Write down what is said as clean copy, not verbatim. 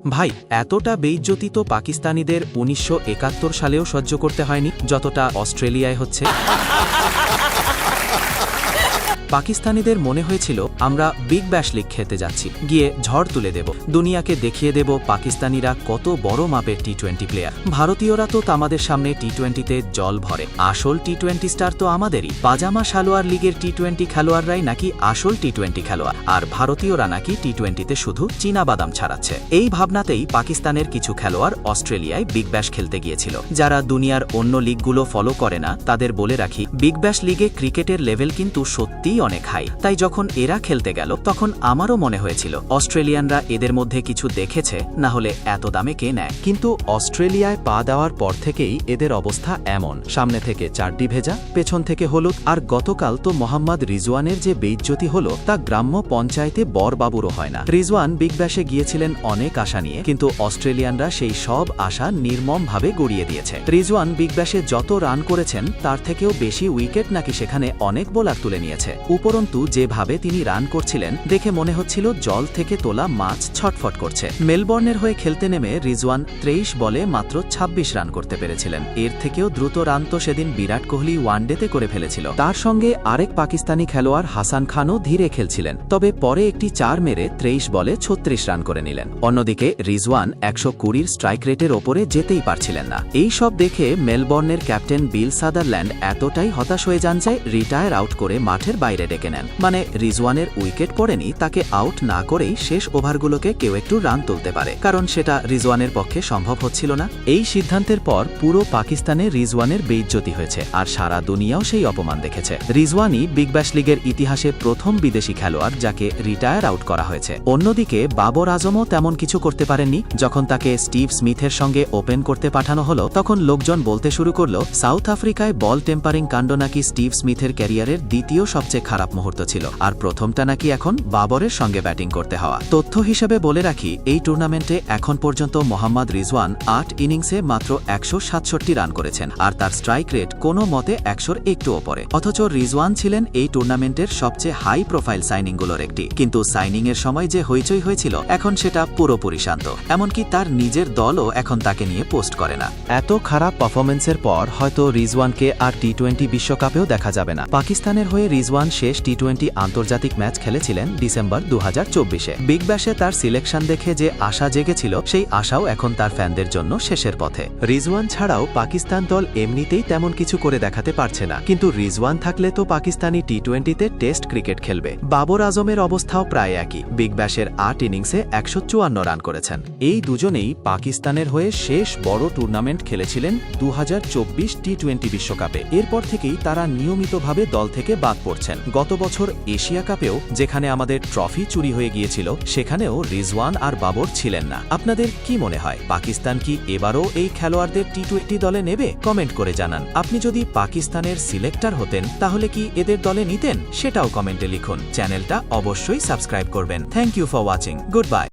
ভাই, এতটা বেইজ্জতি তো পাকিস্তানিদের ১৯৭১ সালেও সহ্য করতে হয়নি যতটা অস্ট্রেলিয়ায় হচ্ছে। পাকিস্তানিদের মনে হয়েছিল আমরা বিগ ব্যাশ লিগ খেলতে যাচ্ছি, গিয়ে ঝড় তুলে দেব, দুনিয়াকে দেখিয়ে দেব পাকিস্তানিরা কত বড় মাপের টি-20 প্লেয়ার। ভারতীয়রা তো আমাদের সামনে টি-20তে জল ভরে, আসল টি-20 স্টার তো আমাদেরই। পাজামা সালোয়ার লিগের টি-20 খেলোয়াড়রাই নাকি আসল টি-20 খেলোয়াড়, আর ভারতীয়রা নাকি টি-20তে শুধু চীনাবাদাম ছাড়াচ্ছে। এই ভাবনাতেই পাকিস্তানের কিছু খেলোয়াড় অস্ট্রেলিয়ায় বিগ ব্যাশ খেলতে গিয়েছিল। যারা দুনিয়ার অন্য লিগগুলো ফলো করে না তাদের বলে রাখি, বিগ ব্যাশ লিগে ক্রিকেটের লেভেল কিন্তু সত্যিই অনেক হাই। তাই যখন এরা খেলতে গেল তখন আমারও মনে হয়েছিল অস্ট্রেলিয়ানরা এদের মধ্যে কিছু দেখেছে, না হলে এত দামে কে নেয়। কিন্তু অস্ট্রেলিয়ায় পা দেওয়ার পর থেকেই এদের অবস্থা এমন, সামনে থেকে চারটি ভেজা, পেছন থেকে হলুদ। আর গতকাল তো মোহাম্মদ রিজওয়ানের যে বেইজ্জতি হলো তা গ্রাম্য পঞ্চায়েতে বরবাবুরও হয় না। রিজওয়ান বিগ ব্যাশে গিয়েছিলেন অনেক আশা নিয়ে, কিন্তু অস্ট্রেলিয়ানরা সেই সব আশা নির্মমভাবে গড়িয়ে দিয়েছে। রিজওয়ান বিগ ব্যাশে যত রান করেছেন তার থেকেও বেশি উইকেট নাকি সেখানে অনেক বোলার তুলে নিয়েছে। উপরন্তু যেভাবে তিনি রান করছিলেন দেখে মনে হচ্ছিল জল থেকে তোলা মাছ ছটফট করছে। মেলবোর্নের হয়ে খেলতে নেমে রিজওয়ান 23 বলে মাত্র 26 রান করতে পেরেছিলেন। এর থেকেও দ্রুত রান তো সেদিন বিরাট কোহলি ওয়ানডেতে করে ফেলেছিল। তার সঙ্গে আরেক পাকিস্তানি খেলোয়াড় হাসান খানও ধীরে খেলছিলেন, তবে পরে একটি 4 মেরে 23 বলে 36 রান করে নিলেন। অন্যদিকে রিজওয়ান 120 স্ট্রাইক রেটের ওপরে যেতেই পারছিলেন না। এই সব দেখে মেলবোর্নের ক্যাপ্টেন বিল সাদারল্যান্ড এতটাই হতাশ হয়ে যান যে রিটায়ার আউট করে মাঠের বাইরে ডেকে নেন। মানে রিজওয়ানের উইকেট পড়েনি, তাকে আউট না করেই শেষ ওভারগুলোকে কেউ একটু রান তুলতে পারে, কারণ সেটা রিজওয়ানের পক্ষে সম্ভব হচ্ছিল না। এই সিদ্ধান্তের পর পুরো পাকিস্তানে রিজওয়ানের বেইজ্জতি হয়েছে, আর সারা দুনিয়াও সেই অপমান দেখেছে। রিজওয়ানই বিগ ব্যাশ লিগের ইতিহাসে প্রথম বিদেশি খেলোয়াড় যাকে রিটায়ার আউট করা হয়েছে। অন্যদিকে বাবর আজমও তেমন কিছু করতে পারেননি। যখন তাকে স্টিভ স্মিথের সঙ্গে ওপেন করতে পাঠানো হলো তখন লোকজন বলতে শুরু করলো সাউথ আফ্রিকায় বল টেম্পারিং কাণ্ড নাকি স্টিভ স্মিথের ক্যারিয়ারের দ্বিতীয় সবচেয়ে খারাপ মুহূর্ত ছিল, আর প্রথমটা নাকি এখন বাবরের সঙ্গে ব্যাটিং করতে হওয়া। তথ্য হিসেবে বলে রাখি, এই টুর্নামেন্টে এখন পর্যন্ত মোহাম্মদ রিজওয়ান 8 ইনিংসে মাত্র 167 রান করেছেন, আর তার স্ট্রাইক রেট কোনো মতে 100-র একটু ওপরে। অথচ রিজওয়ান ছিলেন এই টুর্নামেন্টের সবচেয়ে হাই প্রোফাইল সাইনিংগুলোর একটি, কিন্তু সাইনিংয়ের সময় যে হইচই হয়েছিল এখন সেটা পুরোপুরি শান্ত। এমনকি তার নিজের দলও এখন তাকে নিয়ে পোস্ট করে না। এত খারাপ পারফরমেন্সের পর হয়তো রিজওয়ানকে আর টি-20 বিশ্বকাপেও দেখা যাবে না। পাকিস্তানের হয়ে রিজওয়ান শেষ টি-20 আন্তর্জাতিক ম্যাচ খেলেছিলেন ডিসেম্বর 2024-এ। বিগ ব্যাশে তার সিলেকশন দেখে যে আশা জেগেছিল সেই আশাও এখন তার ফ্যানদের জন্য শেষের পথে। রিজওয়ান ছাড়াও পাকিস্তান দল এমনিতেই তেমন কিছু করে দেখাতে পারছে না, কিন্তু রিজওয়ান থাকলে তো পাকিস্তানি টি-20তে টেস্ট ক্রিকেট খেলবে। বাবর আজমের অবস্থাও প্রায় একই, বিগ ব্যাশের 8 ইনিংসে 154 রান করেছেন। এই দুজনেই পাকিস্তানের হয়ে শেষ বড় টুর্নামেন্ট খেলেছিলেন 2024 টি-20 বিশ্বকাপে। এরপর থেকেই তারা নিয়মিতভাবে দল থেকে বাদ পড়ছেন। গত বছর এশিয়া কাপেও যেখানে আমাদের ট্রফি চুরি হয়ে গিয়েছিল সেখানেও রিজওয়ান আর বাবর ছিলেন না। আপনাদের কি মনে হয়, পাকিস্তান কি এবারও এই খেলোয়াড়দের টি-20 দলে নেবে? কমেন্ট করে জানান। আপনি যদি পাকিস্তানের সিলেক্টর হতেন তাহলে কি এদের দলে নিতেন? সেটাও কমেন্টে লিখুন। চ্যানেলটা অবশ্যই সাবস্ক্রাইব করবেন। Thank you for watching. Good by.